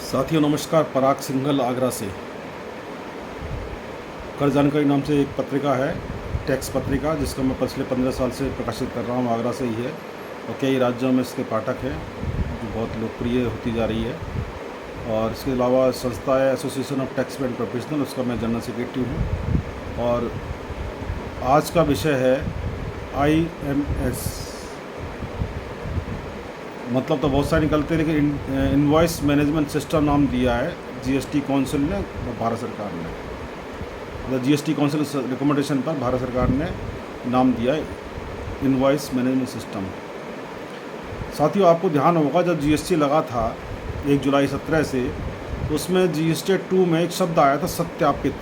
साथियों नमस्कार। पराग सिंघल आगरा से। कर जानकारी नाम से एक पत्रिका है, टैक्स पत्रिका, जिसका मैं पिछले 15 साल से प्रकाशित कर रहा हूँ। आगरा से ही है और कई राज्यों में इसके पाठक हैं, जो बहुत लोकप्रिय होती जा रही है। और इसके अलावा संस्था है एसोसिएशन ऑफ टैक्समैन प्रोफेशनल, उसका मैं जनरल सेक्रेटरी हूँ। और आज का विषय है IMS। मतलब तो बहुत सारे निकलते हैं, लेकिन इनवॉइस मैनेजमेंट सिस्टम नाम दिया है GST काउंसिल ने, भारत सरकार ने। मतलब GST काउंसिल रिकमेंडेशन पर भारत सरकार ने नाम दिया है इनवॉइस मैनेजमेंट सिस्टम। साथियों, आपको ध्यान होगा जब GST लगा था 1 जुलाई 17 से, तो उसमें GST 2 में एक शब्द आया था सत्यापित,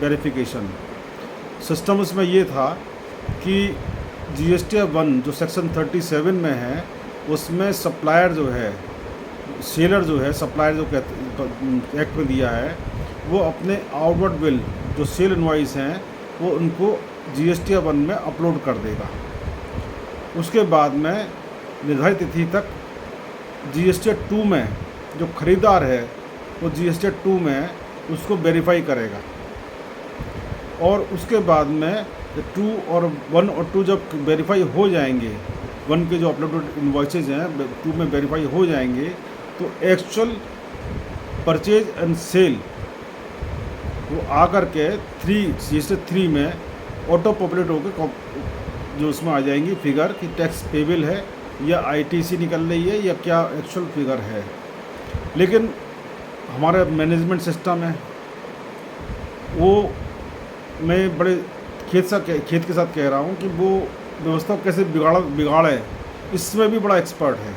वेरिफिकेशन सिस्टम। उसमें ये था कि GST 1 जो सेक्शन 37 में है, उसमें सप्लायर जो है, सेलर जो है, सप्लायर जो एक्ट में दिया है, वो अपने आउटवर्ड बिल जो सेल इनवॉइस हैं वो उनको GST 1 में अपलोड कर देगा। उसके बाद में निर्धारित तिथि तक GST 2 में जो ख़रीदार है वो GST 2 में उसको वेरीफाई करेगा। और उसके बाद में 2 और 1 और 2 जब वेरीफाई हो जाएंगे, 1 के जो अपलोडेड इनवॉइसेज हैं 2 में वेरीफाई हो जाएंगे, तो एक्चुअल परचेज एंड सेल वो आकर के GST 3 में ऑटो पॉपुलेट होकर जो उसमें आ जाएंगी फिगर कि टैक्स पेबल है या ITC निकल रही है या क्या एक्चुअल फिगर है। लेकिन हमारा मैनेजमेंट सिस्टम है वो, मैं बड़े खेत के साथ कह रहा हूँ कि वो व्यवस्था कैसे बिगाड़े, इसमें भी बड़ा एक्सपर्ट है।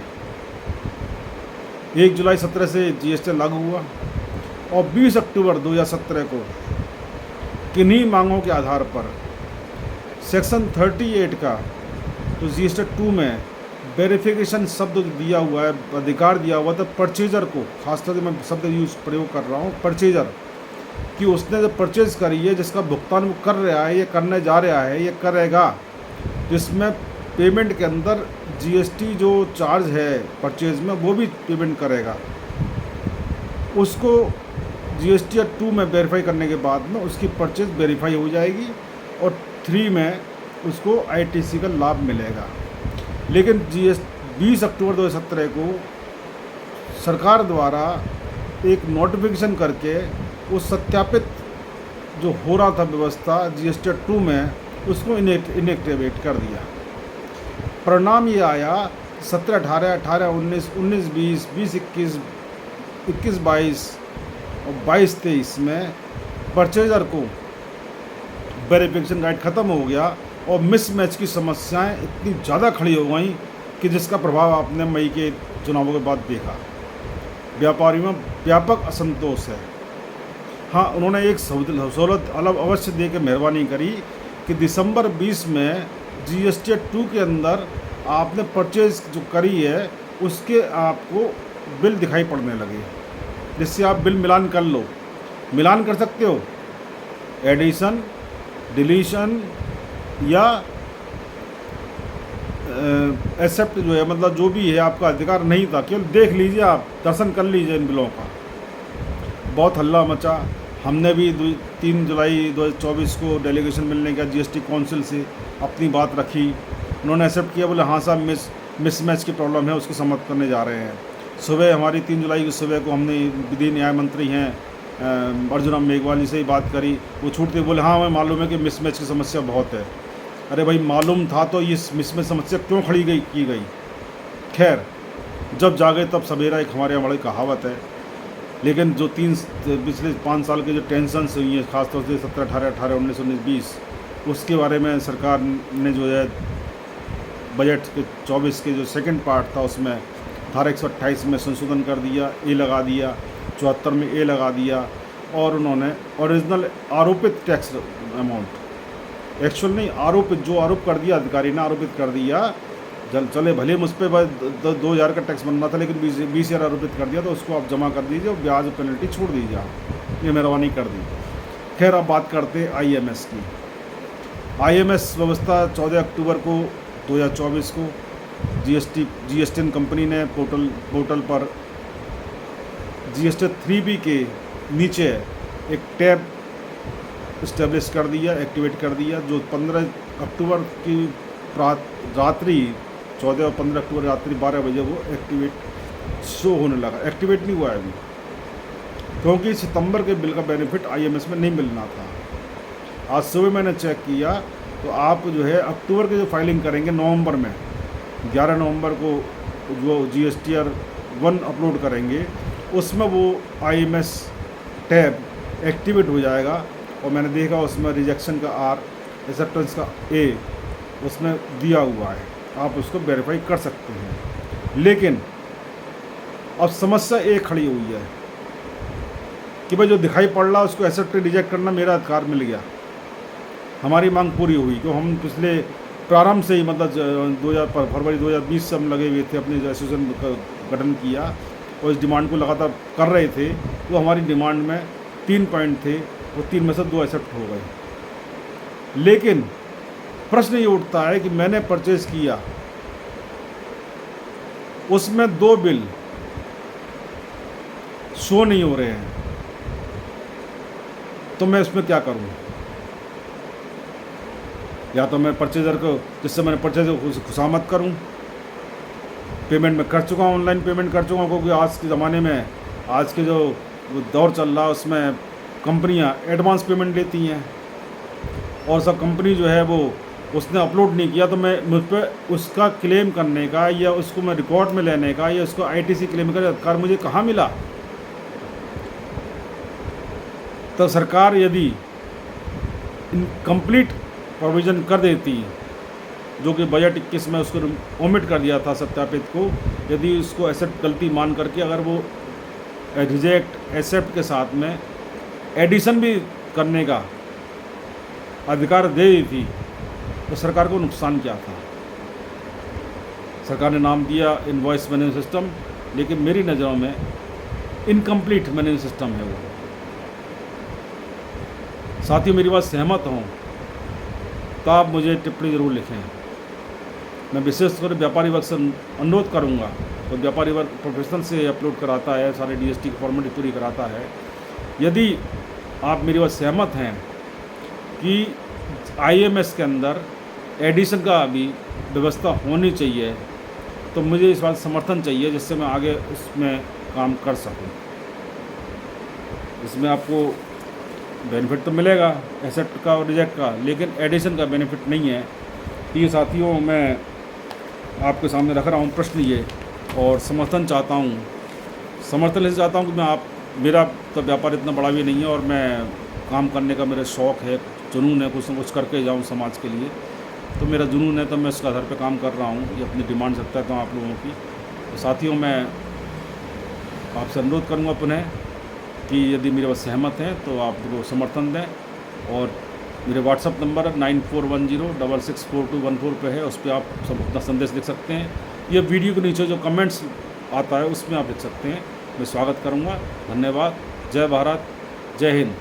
1 जुलाई 17 से GST लागू हुआ और 20 अक्टूबर 2017 को किन्हीं मांगों के आधार पर सेक्शन 38 का तो GST 2 में वेरिफिकेशन शब्द दिया हुआ है, अधिकार दिया हुआ था परचेजर को। खासतौर से मैं शब्द प्रयोग कर रहा हूँ परचेजर, कि उसने जब परचेज़ करी है, जिसका भुगतान वो कर रहा है, ये करने जा रहा है, ये करेगा, जिसमें पेमेंट के अंदर GST जो चार्ज है परचेज में वो भी पेमेंट करेगा, उसको GST 2 में वेरीफाई करने के बाद में उसकी परचेज वेरीफाई हो जाएगी और 3 में उसको ITC का लाभ मिलेगा। लेकिन 20 अक्टूबर 2017 को सरकार द्वारा एक नोटिफिकेशन करके उस सत्यापित जो हो रहा था व्यवस्था GST 2 में, उसको इनएक्टिवेट कर दिया। परिणाम ये आया 17, 18, 18, 19, 19, 20, 20, 21, 21, 22 और 22, 23 में परचेजर को वेरिफिकेशन राइट ख़त्म हो गया और मिसमैच की समस्याएं इतनी ज़्यादा खड़ी हो गई कि जिसका प्रभाव आपने मई के चुनावों के बाद देखा। व्यापारियों में व्यापक असंतोष है। हाँ, उन्होंने एक सहूलत अलग अवश्य दे के मेहरबानी करी कि दिसंबर 20 में GST 2 के अंदर आपने परचेज जो करी है उसके आपको बिल दिखाई पड़ने लगे, जिससे आप बिल मिलान कर लो, मिलान कर सकते हो, एडिशन, डिलीशन या एक्सेप्ट जो है, मतलब जो भी है आपका अधिकार नहीं था, केवल देख लीजिए, आप दर्शन कर लीजिए इन बिलों का। बहुत हल्ला मचा। हमने भी 3 जुलाई 2024 को डेलीगेशन मिलने का GST काउंसिल से अपनी बात रखी। उन्होंने एक्सेप्ट किया, बोले हाँ साहब मिसमैच की प्रॉब्लम है, उसकी समाप्त करने जा रहे हैं। सुबह हमारी 3 जुलाई की सुबह को हमने विधि न्याय मंत्री हैं अर्जुन राम मेघवाल जी से ही बात करी। वो छूटते बोले हाँ हमें मालूम है कि मिसमैच की समस्या बहुत है। अरे भाई, मालूम था तो ये मिसमैच समस्या क्यों खड़ी की गई। खैर, जब जागे तब सवेरा, एक हमारे यहाँ बड़ी कहावत है। लेकिन जो पिछले 5 साल के जो टेंशन्स हुई हैं, खासतौर से 17, 18, 18, 19, 19, 20, उसके बारे में सरकार ने जो है बजट के 24 के जो सेकंड पार्ट था उसमें धारा 128 में संशोधन कर दिया, ए लगा दिया, 74 में ए लगा दिया, और उन्होंने ओरिजिनल आरोपित टैक्स अमाउंट, एक्चुअल नहीं, आरोपित, जो आरोप कर दिया अधिकारी ने, आरोपित कर दिया। चले भले मुझ पर 2000 का टैक्स बनना था, लेकिन 20,000 आरोपित कर दिया, तो उसको आप जमा कर दीजिए और ब्याज पेनल्टी छोड़ दीजिए, आप ये मेहरबानी कर दी। खैर, अब बात करते IMS की। IMS व्यवस्था 14 अक्टूबर को 2024 को जीएसटी कंपनी ने पोर्टल पर GST 3B के नीचे एक टैब इस्टेब्लिश कर दिया, एक्टिवेट कर दिया, जो 15 अक्टूबर की रात्रि 14 और 15 अक्टूबर रात्रि 12 बजे वो एक्टिवेट शो होने लगा। एक्टिवेट नहीं हुआ है अभी, क्योंकि सितंबर के बिल का बेनिफिट IMS में नहीं मिलना था। आज सुबह मैंने चेक किया तो आप जो है अक्टूबर की जो फाइलिंग करेंगे नवंबर में, 11 नवंबर को जो GSTR 1 अपलोड करेंगे, उसमें वो IMS टैब एक्टिवेट हो जाएगा। और मैंने देखा उसमें रिजेक्शन का R, एक्सेप्टेंस का A उसमें दिया हुआ है, आप उसको वेरीफाई कर सकते हैं। लेकिन अब समस्या एक खड़ी हुई है कि भाई जो दिखाई पड़ रहा है उसको एक्सेप्ट रिजेक्ट करना मेरा अधिकार मिल गया, हमारी मांग पूरी हुई। क्यों हम पिछले प्रारंभ से ही मतलब फरवरी 2020 से हम लगे हुए थे, अपने एसोसिएशन का गठन किया और इस डिमांड को लगातार कर रहे थे। तो हमारी डिमांड में 3 पॉइंट थे, वो 3 में से 2 एक्सेप्ट हो गए। लेकिन प्रश्न ये उठता है कि मैंने परचेज किया, उसमें 2 बिल शो नहीं हो रहे हैं, तो मैं इसमें क्या करूं? या तो मैं परचेजर को, जिससे मैंने परचेज खुशामद करूं, पेमेंट मैं कर चुका हूं, ऑनलाइन पेमेंट कर चुका हूं, क्योंकि आज के ज़माने में, आज के जो दौर चल रहा है उसमें कंपनियां एडवांस पेमेंट लेती हैं, और सब कंपनी जो है वो उसने अपलोड नहीं किया तो मैं मुझ पर उसका क्लेम करने का या उसको मैं रिकॉर्ड में लेने का या उसको ITC क्लेम का अधिकार मुझे कहाँ मिला? तो सरकार यदि इनकम्प्लीट प्रोविज़न कर देती, जो कि बजट 21 में उसको ओमिट कर दिया था सत्यापित को, यदि उसको एक्सेप्ट गलती मान करके अगर वो रिजेक्ट एक्सेप्ट के साथ में एडिशन भी करने का अधिकार दे दी थी, तो सरकार को नुकसान क्या था? सरकार ने नाम दिया इनवॉइस मैनेजमेंट सिस्टम, लेकिन मेरी नज़रों में इनकम्प्लीट मैनेजमेंट सिस्टम है वो। साथियों, मेरी बात सहमत हों तो आप मुझे टिप्पणी ज़रूर लिखें। मैं विशेषकर व्यापारी वर्ग से अनुरोध करूंगा, तो व्यापारी वर्ग प्रोफेशनल से अपलोड कराता है, सारे DST की फॉर्मेलिटी पूरी कराता है। यदि आप मेरी बात सहमत हैं कि IMS के अंदर एडिशन का भी व्यवस्था होनी चाहिए, तो मुझे इस बात समर्थन चाहिए, जिससे मैं आगे उसमें काम कर सकूं। इसमें आपको बेनिफिट तो मिलेगा एक्सेप्ट का और रिजेक्ट का, लेकिन एडिशन का बेनिफिट नहीं है। तो ये साथियों, मैं आपके सामने रख रहा हूँ प्रश्न ये, और समर्थन चाहता हूँ। समर्थन इसलिए चाहता हूँ कि मेरा तो व्यापार इतना बड़ा भी नहीं है, और मैं काम करने का मेरा शौक़ है, जुनून है, कुछ न कुछ करके जाऊँ समाज के लिए। तो मेरा जुनून है, तो मैं उसके आधार पे काम कर रहा हूँ। ये अपनी डिमांड रखता है तो आप लोगों की। तो साथियों, मैं आपसे अनुरोध करूँगा पुनः कि यदि मेरे पास सहमत हैं तो आप वो समर्थन दें, और मेरे व्हाट्सअप नंबर 9410664214 पे है, उस पर आप सब अपना संदेश लिख सकते हैं। ये वीडियो के नीचे जो कमेंट्स आता है उसमें आप लिख सकते हैं, मैं स्वागत करूँगा। धन्यवाद। जय भारत, जय हिंद।